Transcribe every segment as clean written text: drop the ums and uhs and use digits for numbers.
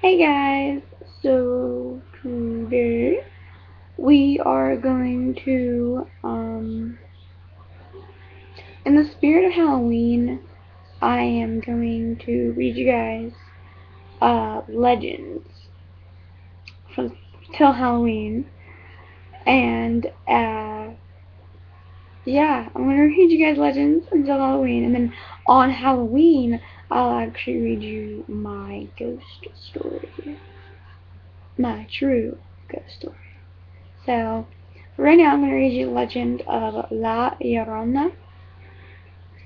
Hey guys, so today we are going to, in the spirit of Halloween, I am going to read you guys, legends from till Halloween, and, yeah, I'm going to read you guys legends until Halloween, and then on Halloween, I'll actually read you my ghost story, my true ghost story. So, right now I'm going to read you Legend of La Llorona.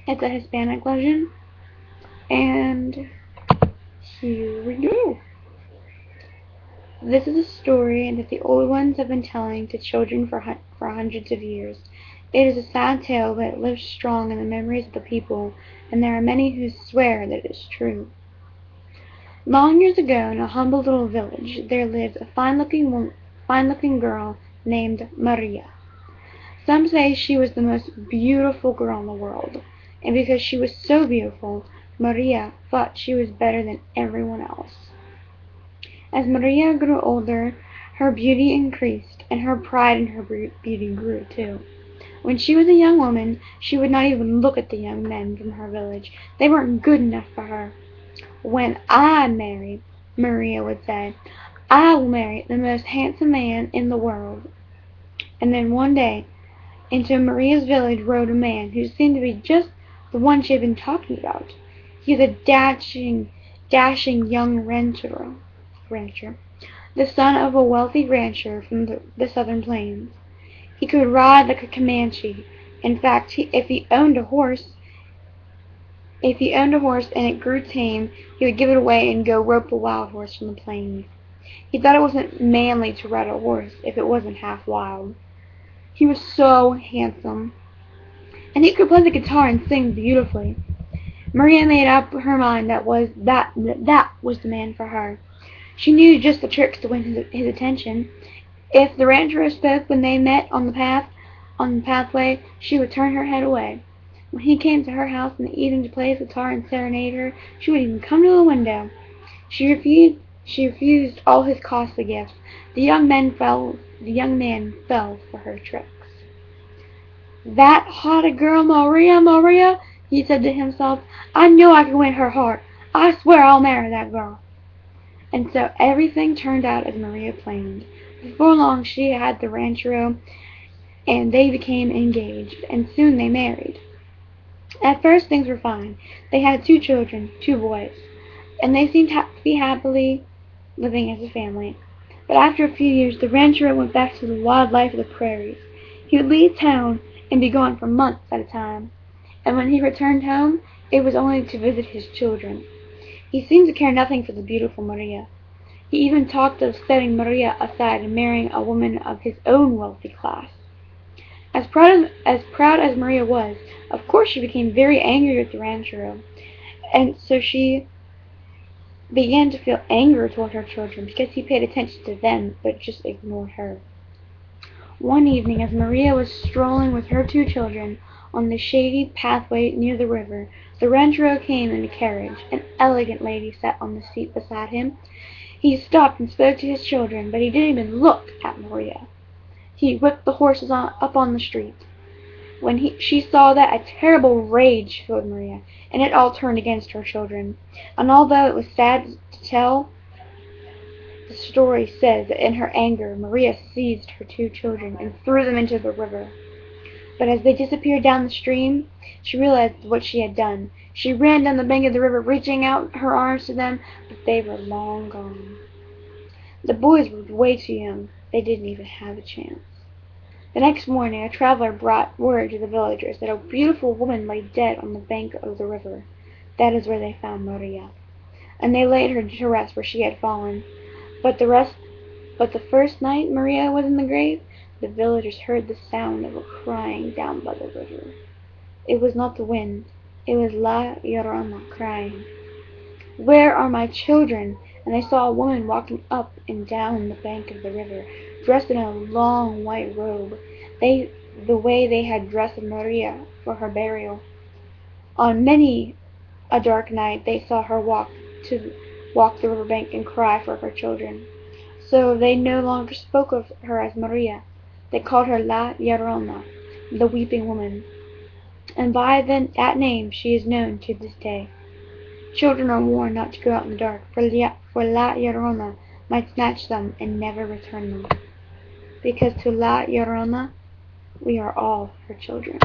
It's a Hispanic legend, and here we go. This is a story that the old ones have been telling to children for hundreds of years. It is a sad tale, but it lives strong in the memories of the people, and there are many who swear that it is true. Long years ago, in a humble little village, there lived a fine-looking girl named Maria. Some say she was the most beautiful girl in the world, and because she was so beautiful, Maria thought she was better than everyone else. As Maria grew older, her beauty increased, and her pride in her beauty grew too. When she was a young woman, she would not even look at the young men from her village. They weren't good enough for her. "When I marry," Maria would say, "I will marry the most handsome man in the world." And then one day, into Maria's village rode a man who seemed to be just the one she had been talking about. He was a dashing young rancher, the son of a wealthy rancher from the southern plains. He could ride like a Comanche. In fact, if he owned a horse and it grew tame, he would give it away and go rope a wild horse from the plains. He thought it wasn't manly to ride a horse if it wasn't half wild. He was so handsome, and he could play the guitar and sing beautifully. Maria made up her mind that was the man for her. She knew just the tricks to win his attention. If the rancher spoke when they met on the pathway, she would turn her head away. When he came to her house in the evening to play his guitar and serenade her, she would even come to the window. She refused all his costly gifts. The young man fell for her tricks. "That haughty girl, Maria, Maria," he said to himself. "I know I can win her heart. I swear I'll marry that girl." And so everything turned out as Maria planned. Before long she had the ranchero, and they became engaged, and soon they married. At first things were fine. They had 2 children, 2 boys, and they seemed to be happily living as a family. But after a few years the ranchero went back to the wild life of the prairies. He would leave town and be gone for months at a time, and when he returned home it was only to visit his children. He seemed to care nothing for the beautiful Maria. He even talked of setting Maria aside and marrying a woman of his own wealthy class. As proud as Maria was, of course she became very angry with the ranchero, and so she began to feel anger toward her children because he paid attention to them but just ignored her. One evening, as Maria was strolling with her 2 children on the shady pathway near the river, the ranchero came in a carriage. An elegant lady sat on the seat beside him. He stopped and spoke to his children, but he didn't even look at Maria. He whipped the horses up on the street. When she saw that, a terrible rage filled Maria, and it all turned against her children. And although it was sad to tell, the story says that in her anger Maria seized her 2 children and threw them into the river. But as they disappeared down the stream, she realized what she had done. She ran down the bank of the river, reaching out her arms to them, but they were long gone. The boys were way too young. They didn't even have a chance. The next morning a traveler brought word to the villagers that a beautiful woman lay dead on the bank of the river. That is where they found Maria, and they laid her to rest where she had fallen. But the first night Maria was in the grave, the villagers heard the sound of a crying down by the river. It was not the wind, it was La Llorona crying, "Where are my children?" And they saw a woman walking up and down the bank of the river, dressed in a long white robe, the way they had dressed Maria for her burial. On many a dark night they saw her walk to walk the riverbank and cry for her children. So they no longer spoke of her as Maria. They called her La Llorona, the weeping woman, and by that name she is known to this day. Children are warned not to go out in the dark, for La Llorona might snatch them and never return them. Because to La Llorona, we are all her children.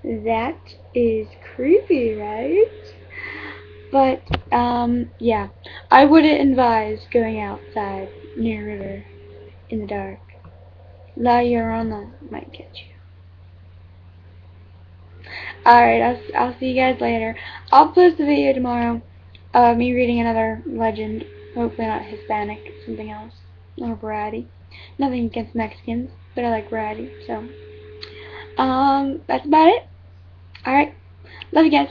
That is creepy, right? But, yeah. I wouldn't advise going outside near a river in the dark. La Llorona might get you. Alright, I'll see you guys later. I'll post a video tomorrow of me reading another legend. Hopefully not Hispanic, something else. Or variety. Nothing against Mexicans, but I like variety, so. That's about it. Alright. Love you guys.